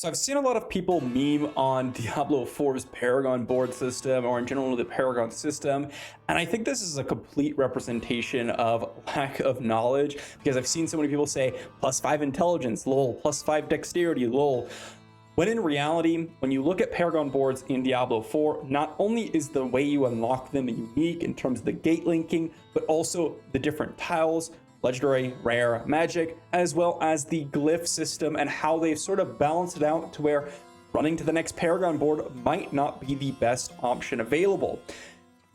So I've seen a lot of people meme on Diablo 4's Paragon board system, or in general the Paragon system, and I think this is a complete representation of lack of knowledge, because I've seen so many people say +5 intelligence, lol, +5 dexterity, lol. When in reality, when you look at Paragon boards in Diablo 4, not only is the way you unlock them unique in terms of the gate linking, but also the different tiles, legendary, rare, magic, as well as the glyph system and how they've sort of balanced it out to where running to the next Paragon board might not be the best option available.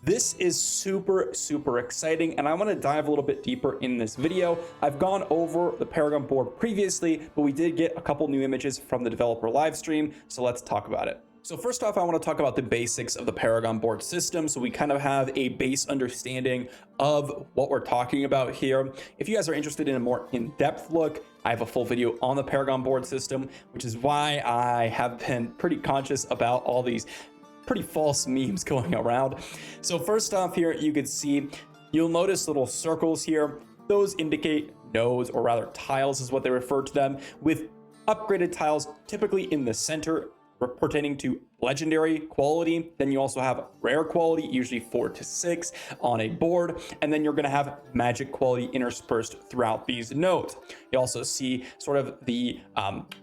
This is super exciting, and I want to dive a little bit deeper in this video. I've gone over the Paragon board previously, but we did get a couple new images from the developer live stream, so let's talk about it. So first off, I want to talk about the basics of the Paragon board system, so we kind of have a base understanding of what we're talking about here. If you guys are interested in a more in-depth look, I have a full video on the Paragon board system, which is why I have been pretty conscious about all these pretty false memes going around. So first off here, you can see, you'll notice little circles here. Those indicate nodes, or rather tiles is what they refer to them, with upgraded tiles typically in the center pertaining to legendary quality. Then you also have rare quality, usually 4 to 6 on a board, and then you're going to have magic quality interspersed throughout these nodes. You also see sort of the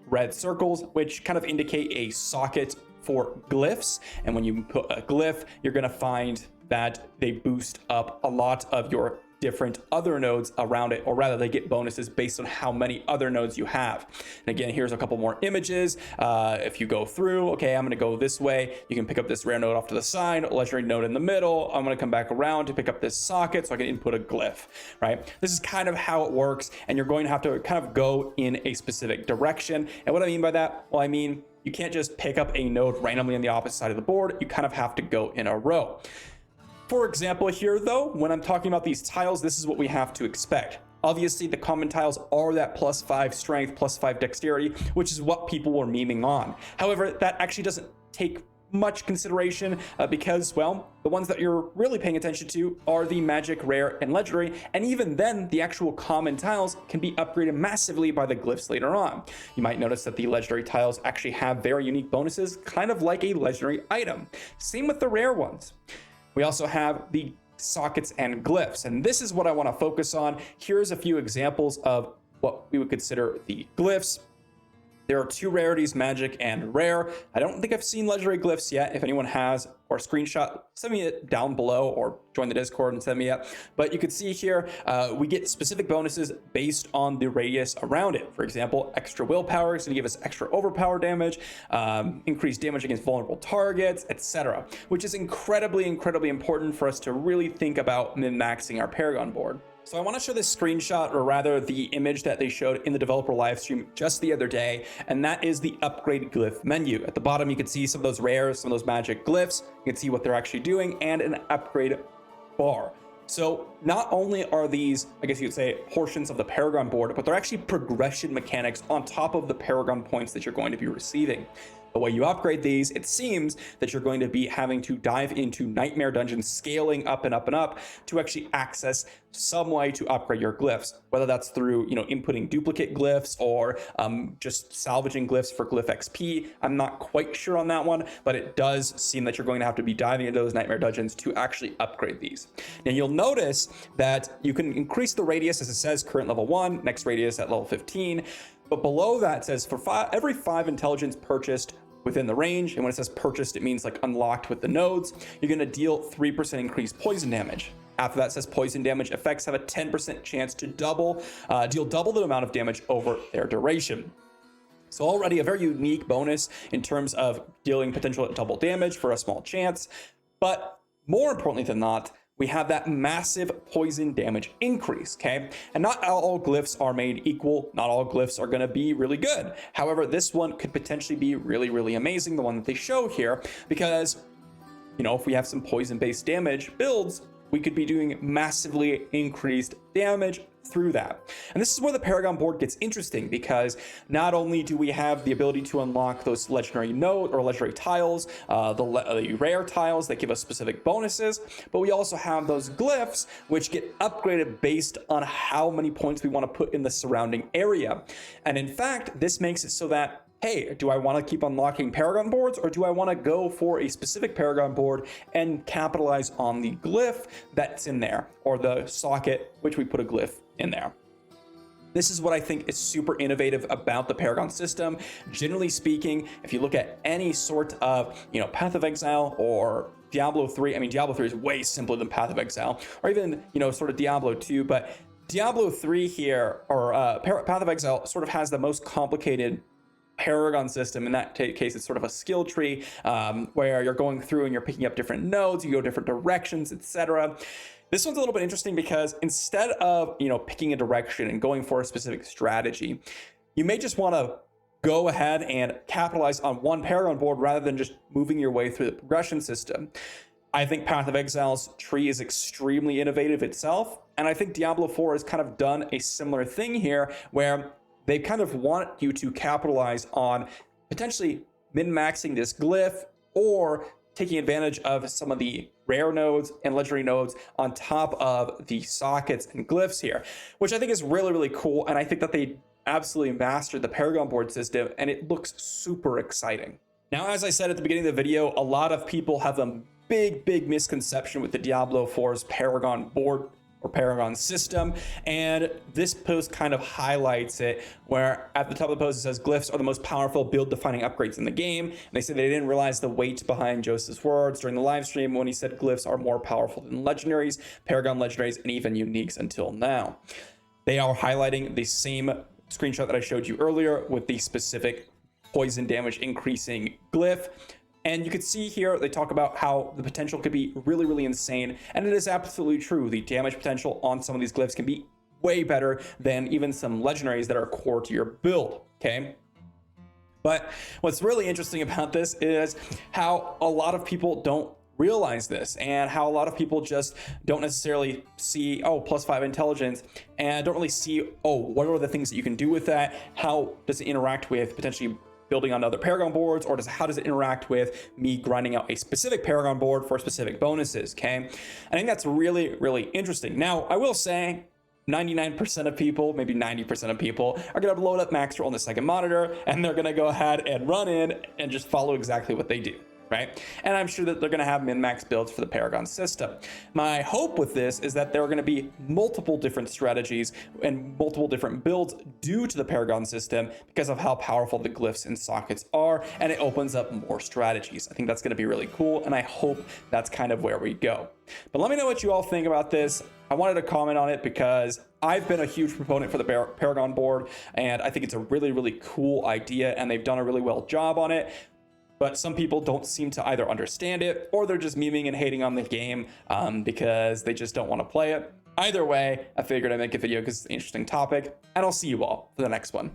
red circles, which kind of indicate a socket for glyphs, and when you put a glyph, you're going to find that they boost up a lot of your different other nodes around it, or rather they get bonuses based on how many other nodes you have. And again, here's a couple more images. If you go through, okay, I'm going to go this way, you can pick up this rare node off to the side, a legendary node in the middle. I'm going to come back around to pick up this socket so I can input a glyph, right? This is kind of how it works, and you're going to have to kind of go in a specific direction. And what I mean by that, well, I mean you can't just pick up a node randomly on the opposite side of the board. You kind of have to go in a row. For example here though, when I'm talking about these tiles, this is what we have to expect. Obviously the common tiles are that +5 strength, +5 dexterity, which is what people were memeing on. However, that actually doesn't take much consideration because, well, the ones that you're really paying attention to are the magic, rare, and legendary, and even then the actual common tiles can be upgraded massively by the glyphs later on. You might notice that the legendary tiles actually have very unique bonuses, kind of like a legendary item. Same with the rare ones. We also have the sockets and glyphs, and this is what I want to focus on. Here's a few examples of what we would consider the glyphs. There are 2 rarities, magic and rare. I don't think I've seen legendary glyphs yet. If anyone has, or screenshot, send me it down below, or join the Discord and send me it. But you can see here, we get specific bonuses based on the radius around it. For example, extra willpower is going to give us extra overpower damage, increased damage against vulnerable targets, etc. Which is incredibly important for us to really think about min-maxing our Paragon board. So I want to show this screenshot, or rather the image that they showed in the developer live stream just the other day, and that is the upgrade glyph menu. At the bottom, you can see some of those rares, some of those magic glyphs. You can see what they're actually doing, and an upgrade bar. So not only are these, I guess you could say, portions of the Paragon board, but they're actually progression mechanics on top of the Paragon points that you're going to be receiving. The way you upgrade these, it seems that you're going to be having to dive into nightmare dungeons, scaling up and up and up to actually access some way to upgrade your glyphs, whether that's through, inputting duplicate glyphs or just salvaging glyphs for glyph XP. I'm not quite sure on that one, but it does seem that you're going to have to be diving into those nightmare dungeons to actually upgrade these. Now you'll notice that you can increase the radius, as it says current level 1, next radius at level 15. But below that says for every 5 intelligence purchased within the range, and when it says purchased, it means like unlocked with the nodes, you're going to deal 3% increased poison damage. After that says poison damage effects have a 10% chance to deal double the amount of damage over their duration. So already a very unique bonus in terms of dealing potential double damage for a small chance. But more importantly than that, we have that massive poison damage increase, okay? And not all glyphs are made equal. Not all glyphs are going to be really good. However, this one could potentially be really amazing, the one that they show here, because, if we have some poison-based damage builds, we could be doing massively increased damage through that. And this is where the Paragon board gets interesting, because not only do we have the ability to unlock those legendary node or legendary tiles, the rare tiles that give us specific bonuses, but we also have those glyphs which get upgraded based on how many points we want to put in the surrounding area. And in fact, this makes it so that hey, do I want to keep unlocking Paragon boards, or do I want to go for a specific Paragon board and capitalize on the glyph that's in there, or the socket, which we put a glyph in there? This is what I think is super innovative about the Paragon system. Generally speaking, if you look at any sort of, Path of Exile or Diablo 3, I mean, Diablo 3 is way simpler than Path of Exile, or even, sort of Diablo 2, but Diablo 3 here, or Path of Exile, sort of has the most complicated Paragon system. In that case, it's sort of a skill tree where you're going through and you're picking up different nodes, you go different directions, etc. This one's a little bit interesting because instead of, picking a direction and going for a specific strategy, you may just want to go ahead and capitalize on one Paragon board rather than just moving your way through the progression system. I think Path of Exile's tree is extremely innovative itself, and I think Diablo 4 has kind of done a similar thing here where they kind of want you to capitalize on potentially min-maxing this glyph or taking advantage of some of the rare nodes and legendary nodes on top of the sockets and glyphs here, which I think is really, really cool. And I think that they absolutely mastered the Paragon board system, and it looks super exciting. Now, as I said at the beginning of the video, a lot of people have a big misconception with the Diablo 4's Paragon board or Paragon system, and this post kind of highlights it, where at the top of the post it says glyphs are the most powerful build defining upgrades in the game, and they say they didn't realize the weight behind Joseph's words during the live stream when he said glyphs are more powerful than legendaries, Paragon legendaries, and even uniques until now. They are highlighting the same screenshot that I showed you earlier with the specific poison damage increasing glyph. And you can see here, they talk about how the potential could be really, really insane. And it is absolutely true. The damage potential on some of these glyphs can be way better than even some legendaries that are core to your build, okay? But what's really interesting about this is how a lot of people don't realize this, and how a lot of people just don't necessarily see, oh, +5 intelligence, and don't really see, oh, what are the things that you can do with that? How does it interact with potentially building on other Paragon boards, or how does it interact with me grinding out a specific Paragon board for specific bonuses, okay? I think that's really, really interesting. Now, I will say 99% of people, maybe 90% of people, are gonna load up Maxter on the second monitor, and they're gonna go ahead and run in and just follow exactly what they do, right? And I'm sure that they're going to have min-max builds for the Paragon system. My hope with this is that there are going to be multiple different strategies and multiple different builds due to the Paragon system because of how powerful the glyphs and sockets are, and it opens up more strategies. I think that's going to be really cool, and I hope that's kind of where we go. But let me know what you all think about this. I wanted to comment on it because I've been a huge proponent for the Paragon board, and I think it's a really, really cool idea, and they've done a really well job on it. But some people don't seem to either understand it, or they're just memeing and hating on the game because they just don't want to play it. Either way, I figured I'd make a video because it's an interesting topic, and I'll see you all for the next one.